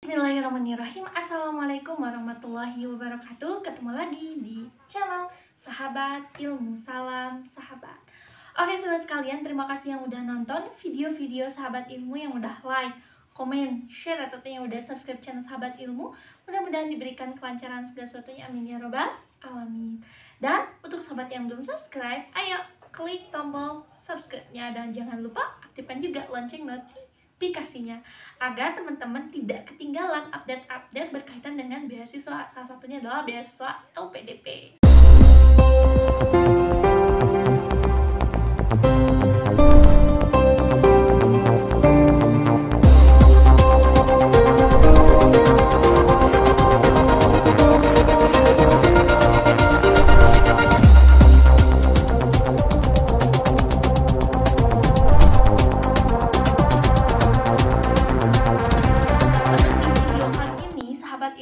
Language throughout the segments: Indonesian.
Bismillahirrahmanirrahim. Assalamualaikum warahmatullahi wabarakatuh. Ketemu lagi di channel Sahabat Ilmu. Salam sahabat. Oke sahabat sekalian, terima kasih yang udah nonton video-video Sahabat Ilmu, yang udah like, komen, share, atau yang udah subscribe channel Sahabat Ilmu. Mudah-mudahan diberikan kelancaran segala sesuatunya, amin ya robbal alamin. Dan untuk sahabat yang belum subscribe, ayo klik tombol subscribe-nya dan jangan lupa aktifkan juga lonceng notifikasinya agar teman-teman tidak ketinggalan update-update berkaitan dengan beasiswa. Salah satunya adalah beasiswa LPDP.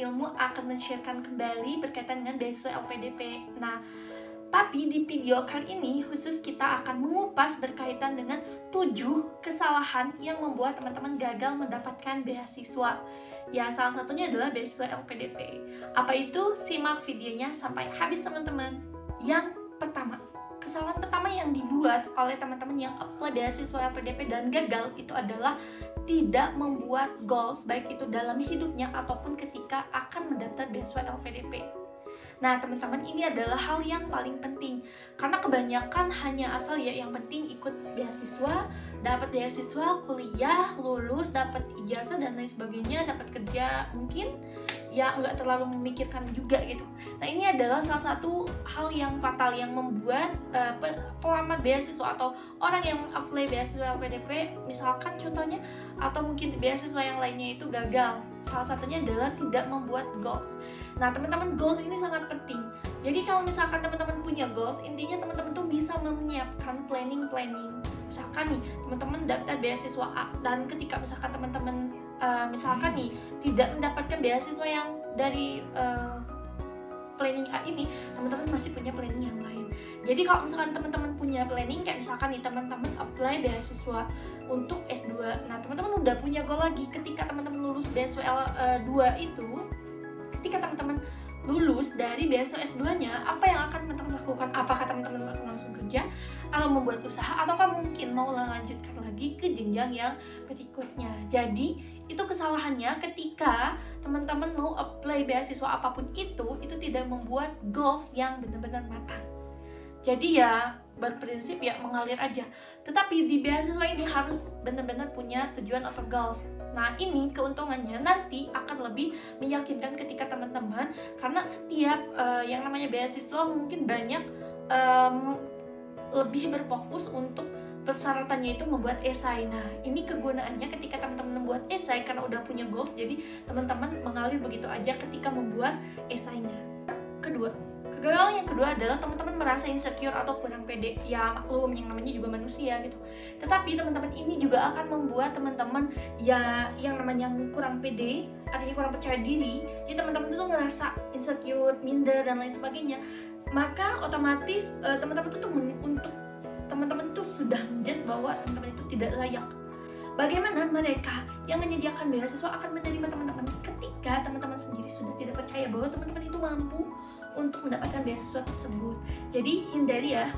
Ilmu akan men-sharekan kembali berkaitan dengan beasiswa LPDP. Nah, tapi di video kali ini khusus kita akan mengupas berkaitan dengan 7 kesalahan yang membuat teman-teman gagal mendapatkan beasiswa. Ya, salah satunya adalah beasiswa LPDP. Apa itu? Simak videonya sampai habis teman-teman. Yang pertama, kesalahan pertama yang dibuat oleh teman-teman yang apply beasiswa LPDP dan gagal itu adalah tidak membuat goals, baik itu dalam hidupnya ataupun ketika akan mendaftar beasiswa LPDP. Nah teman-teman, ini adalah hal yang paling penting karena kebanyakan hanya asal ya yang penting ikut beasiswa, dapat beasiswa, kuliah, lulus, dapat ijazah dan lain sebagainya, dapat kerja, mungkin ya nggak terlalu memikirkan juga gitu. Nah ini adalah salah satu hal yang fatal yang membuat pelamar beasiswa atau orang yang apply beasiswa LPDP misalkan contohnya, atau mungkin beasiswa yang lainnya itu gagal. Salah satunya adalah tidak membuat goals. Nah teman-teman, goals ini sangat penting. Jadi kalau misalkan teman-teman punya goals, intinya teman-teman tuh bisa menyiapkan planning. Misalkan nih teman-teman daftar beasiswa A, dan ketika misalkan teman-teman misalkan nih tidak mendapatkan beasiswa yang dari planning A ini, teman-teman masih punya planning yang lain. Jadi kalau misalkan teman-teman punya planning, kayak misalkan nih teman-teman apply beasiswa untuk S2, nah teman-teman udah punya goal lagi ketika teman-teman lulus beasiswa L2 itu, ketika teman-teman lulus dari beasiswa S2-nya, apa yang akan teman-teman lakukan? Apakah teman-teman langsung kerja, atau membuat usaha, ataukah mungkin mau lanjutkan lagi ke jenjang yang berikutnya? Jadi itu kesalahannya ketika teman-teman mau apply beasiswa apapun itu tidak membuat goals yang benar-benar matang. Jadi ya berprinsip ya mengalir aja. Tetapi di beasiswa ini harus benar-benar punya tujuan atau goals. Nah ini keuntungannya nanti akan lebih meyakinkan ketika teman-teman, karena setiap yang namanya beasiswa mungkin banyak lebih berfokus untuk persyaratannya itu membuat esai. Nah ini kegunaannya ketika teman-teman membuat esai, karena udah punya goals, jadi teman-teman mengalir begitu aja ketika membuat esainya. Kegagalan yang kedua adalah teman-teman merasa insecure atau kurang pede. Ya maklum, yang namanya juga manusia gitu. Tetapi teman-teman ini juga akan membuat teman-teman ya yang namanya kurang pede, artinya kurang percaya diri. Jadi teman-teman itu ngerasa insecure, minder dan lain sebagainya. Maka otomatis teman-teman itu untuk teman-teman itu sudah menjudge bahwa teman-teman itu tidak layak. Bagaimana mereka yang menyediakan beasiswa akan menerima teman-teman ketika teman-teman sendiri sudah tidak percaya bahwa teman-teman itu mampu untuk mendapatkan beasiswa tersebut? Jadi hindari ya.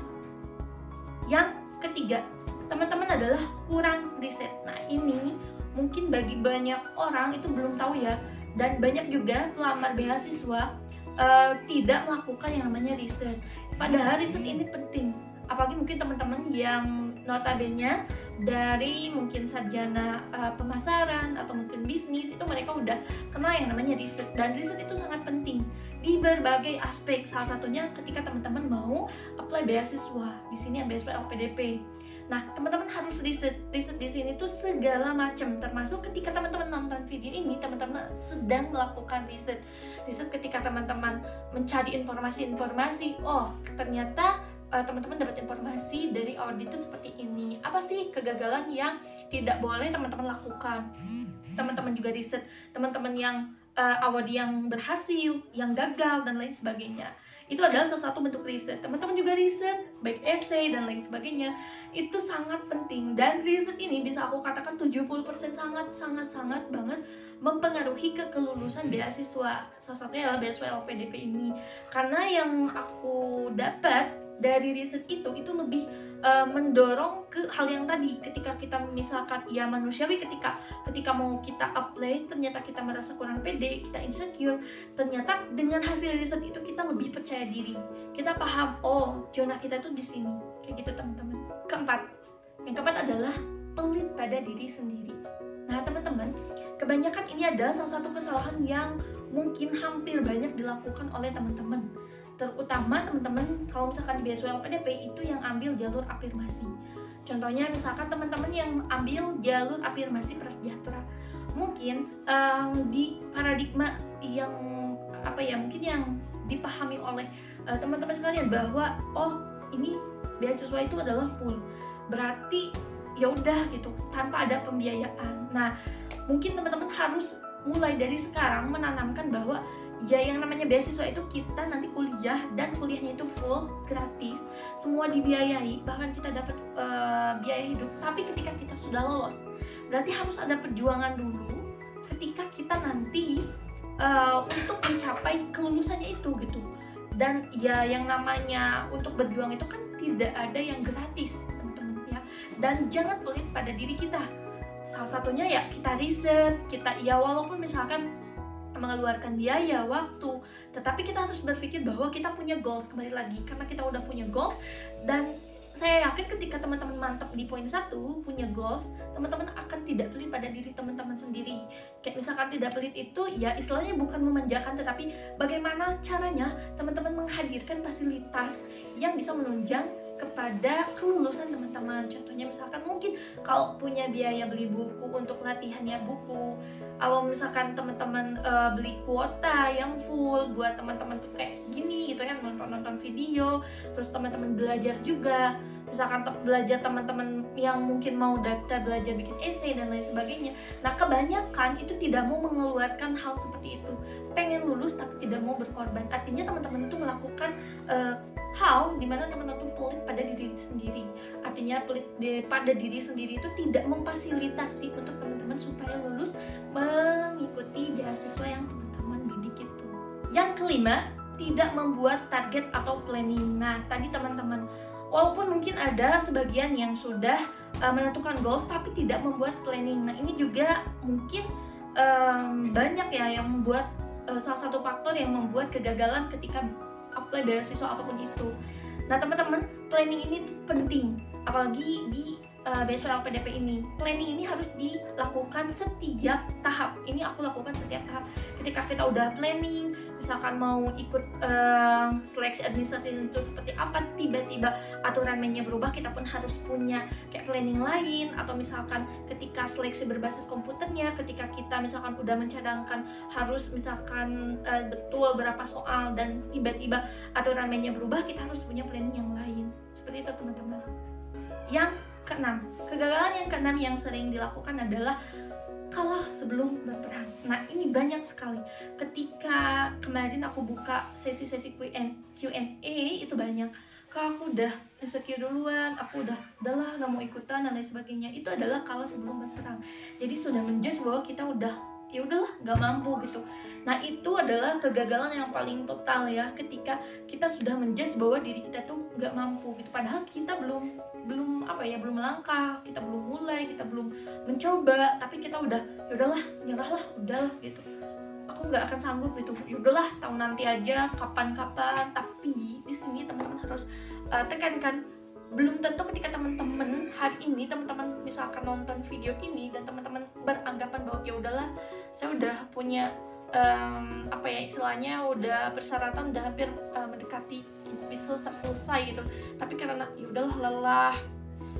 Yang ketiga, teman-teman adalah kurang riset. Nah ini mungkin bagi banyak orang itu belum tahu ya, dan banyak juga pelamar beasiswa tidak melakukan yang namanya riset. Padahal riset ini penting, apalagi mungkin teman-teman yang notabene dari mungkin sarjana pemasaran atau mungkin bisnis, itu mereka udah kenal yang namanya riset, dan riset itu sangat penting di berbagai aspek. Salah satunya ketika teman-teman mau apply beasiswa, di sini beasiswa LPDP. Nah teman-teman harus riset di sini tuh segala macam, termasuk ketika teman-teman nonton video ini, teman-teman sedang melakukan riset ketika teman-teman mencari informasi, oh ternyata teman-teman dapat informasi dari audit itu seperti ini. Apa sih kegagalan yang tidak boleh teman-teman lakukan? Teman-teman juga riset teman-teman yang audit yang berhasil, yang gagal, dan lain sebagainya. Itu adalah salah satu bentuk riset. Teman-teman juga riset, baik essay dan lain sebagainya. Itu sangat penting, dan riset ini bisa aku katakan 70% sangat banget mempengaruhi ke kelulusan beasiswa. Salah satunya adalah beasiswa LPDP ini. Karena yang aku dapat dari riset itu lebih mendorong ke hal yang tadi. Ketika kita misalkan ya manusiawi, ketika mau kita apply ternyata kita merasa kurang pede, kita insecure, ternyata dengan hasil riset itu kita lebih percaya diri, kita paham oh zona kita tuh di sini, kayak gitu teman-teman. Yang keempat adalah pelit pada diri sendiri. Nah teman-teman, kebanyakan ini adalah salah satu kesalahan yang mungkin hampir banyak dilakukan oleh teman-teman, terutama teman-teman kalau misalkan di beasiswa LPDP itu yang ambil jalur afirmasi. Contohnya misalkan teman-teman yang ambil jalur afirmasi prasejahtera, mungkin di paradigma yang mungkin yang dipahami oleh teman-teman sekalian bahwa oh ini beasiswa itu adalah full, berarti ya udah gitu tanpa ada pembiayaan. Nah mungkin teman-teman harus mulai dari sekarang menanamkan bahwa ya yang namanya beasiswa itu kita nanti kuliah, dan kuliahnya itu full gratis, semua dibiayai, bahkan kita dapat biaya hidup. Tapi ketika kita sudah lolos, berarti harus ada perjuangan dulu ketika kita nanti untuk mencapai kelulusannya itu gitu. Dan ya yang namanya untuk berjuang itu kan tidak ada yang gratis teman-teman ya. Dan jangan pelit pada diri kita. Salah satunya ya kita riset, kita ya walaupun misalkan mengeluarkan biaya, waktu, tetapi kita harus berpikir bahwa kita punya goals. Kembali lagi, karena kita udah punya goals, dan saya yakin ketika teman-teman mantap di poin 1, punya goals, teman-teman akan tidak pelit pada diri teman-teman sendiri. Kayak misalkan tidak pelit itu ya istilahnya bukan memanjakan, tetapi bagaimana caranya teman-teman menghadirkan fasilitas yang bisa menunjang kepada kelulusan teman-teman. Contohnya misalkan mungkin kalau punya biaya beli buku untuk latihannya buku, kalau misalkan teman-teman beli kuota yang full buat teman-teman tuh kayak gini gitu ya, nonton video, terus teman-teman belajar juga, misalkan belajar teman-teman yang mungkin mau daftar belajar bikin essay dan lain sebagainya. Nah kebanyakan itu tidak mau mengeluarkan hal seperti itu, pengen lulus tapi tidak mau berkorban. Artinya teman-teman itu melakukan hal dimana teman-teman itu pelit pada diri sendiri. Artinya pelit pada diri sendiri itu tidak memfasilitasi untuk teman-teman supaya lulus mengikuti beasiswa yang teman-teman bidik itu. Yang kelima, tidak membuat target atau planning. Nah tadi teman-teman, walaupun mungkin ada sebagian yang sudah menentukan goals tapi tidak membuat planning. Nah ini juga mungkin banyak ya yang membuat salah satu faktor yang membuat kegagalan ketika apply beasiswa apapun itu. Nah teman-teman, planning ini penting, apalagi di beasiswa LPDP ini. Planning ini harus dilakukan setiap tahap. Ini aku lakukan setiap tahap. Ketika kita udah planning, misalkan mau ikut seleksi administrasi itu seperti apa, tiba-tiba aturan mainnya berubah, kita pun harus punya kayak planning lain. Atau misalkan ketika seleksi berbasis komputernya, ketika kita misalkan udah mencadangkan harus misalkan betul berapa soal, dan tiba-tiba aturan mainnya berubah, kita harus punya planning yang lain. Seperti itu teman-teman. Yang keenam, kegagalan yang keenam yang sering dilakukan adalah kalah sebelum berperang. Nah ini banyak sekali. Ketika kemarin aku buka sesi-sesi Q&A itu banyak. Kak aku udah insecure duluan, aku udahlah gak mau ikutan dan lain sebagainya. Itu adalah kalah sebelum berperang. Jadi sudah menjudge bahwa kita ya udahlah gak mampu gitu. Nah itu adalah kegagalan yang paling total ya, ketika kita sudah menjudge bahwa diri kita tuh gak mampu gitu, padahal kita belum melangkah, kita belum mulai, kita belum mencoba, tapi kita udah ya udahlah, nyerahlah, udahlah gitu, aku nggak akan sanggup gitu, ya udahlah tahun nanti aja, kapan-kapan. Tapi di sini teman-teman harus tekankan, belum tentu ketika teman-teman hari ini teman-teman misalkan nonton video ini dan teman-teman beranggapan bahwa ya udahlah saya udah punya istilahnya udah persyaratan, udah hampir mendekati bisa selesai gitu, tapi karena ya udahlah lelah,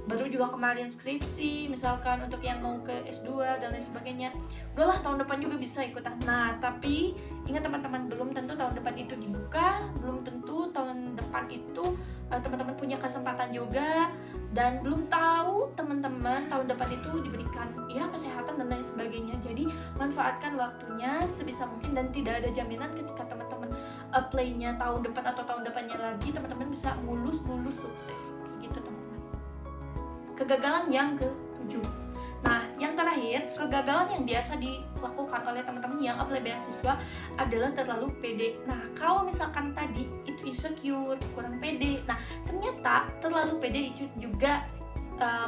baru juga kemarin skripsi, misalkan untuk yang mau ke S2 dan lain sebagainya, udahlah tahun depan juga bisa ikutan. Nah, tapi ingat teman-teman, belum tentu tahun depan itu dibuka, belum tentu tahun depan itu teman-teman punya kesempatan juga, dan belum tahu teman-teman tahun depan itu diberikan ya kesehatan dan lain sebagainya. Jadi manfaatkan waktunya sebisa mungkin, dan tidak ada jaminan ketika teman-teman apply-nya tahun depan atau tahun depannya lagi teman-teman bisa lulus sukses gitu teman-teman. Kegagalan yang ke-7. Nah, yang terakhir, kegagalan yang biasa dilakukan oleh teman-teman yang apply beasiswa adalah terlalu pede. Nah, kalau misalkan tadi itu insecure, kurang pede, nah ternyata terlalu pede itu juga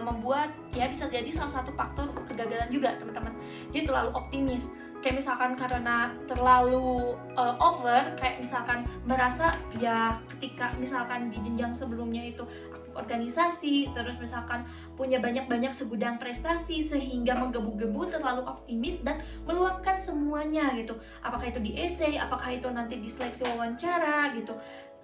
membuat ya bisa jadi salah satu faktor kegagalan juga teman-teman. Dia terlalu optimis, kayak misalkan karena terlalu over, kayak misalkan merasa ya ketika misalkan di jenjang sebelumnya itu organisasi, terus misalkan punya banyak segudang prestasi sehingga menggebu-gebu, terlalu optimis dan meluapkan semuanya gitu. Apakah itu di essay, apakah itu nanti di seleksi wawancara gitu.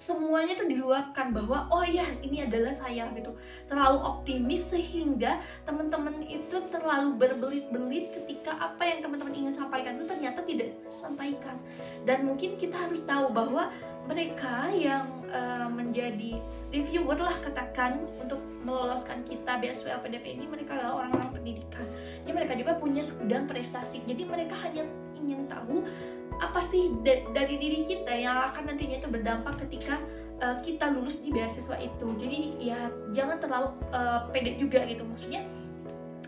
Semuanya tuh diluapkan bahwa oh ya ini adalah saya gitu. Terlalu optimis sehingga teman-teman itu terlalu berbelit-belit ketika apa yang teman-teman ingin sampaikan itu ternyata tidak disampaikan. Dan mungkin kita harus tahu bahwa mereka yang menjadi reviewer lah katakan untuk meloloskan kita beasiswa LPDP ini, mereka adalah orang-orang pendidikan. Jadi mereka juga punya segudang prestasi. Jadi mereka hanya ingin tahu apa sih dari diri kita yang akan nantinya itu berdampak ketika kita lulus di beasiswa itu. Jadi ya jangan terlalu pede juga gitu, maksudnya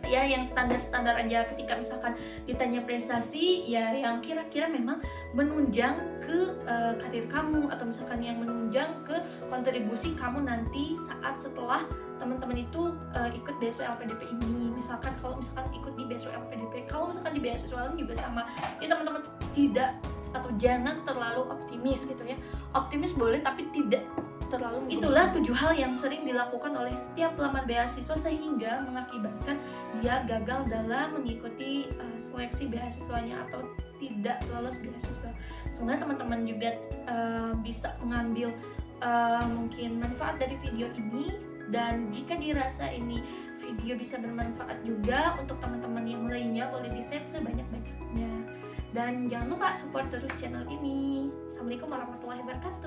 ya yang standar-standar aja. Ketika misalkan ditanya prestasi ya yang kira-kira memang menunjang ke karir kamu, atau misalkan yang menunjang ke kontribusi kamu nanti saat setelah teman-teman itu ikut beasiswa LPDP ini. Misalkan kalau misalkan ikut di beasiswa LPDP, kalau misalkan di beasiswa lain juga sama ya teman-teman, tidak atau jangan terlalu optimis gitu ya. Optimis boleh tapi tidak terlalu. Itulah 7 hal yang sering dilakukan oleh setiap pelamar beasiswa sehingga mengakibatkan dia gagal dalam mengikuti seleksi beasiswanya atau tidak lolos beasiswa. Semoga teman-teman juga bisa mengambil mungkin manfaat dari video ini, dan jika dirasa ini video bisa bermanfaat juga untuk teman-teman yang lainnya, boleh di-share sebanyak-banyaknya. Dan jangan lupa support terus channel ini. Assalamualaikum warahmatullahi wabarakatuh.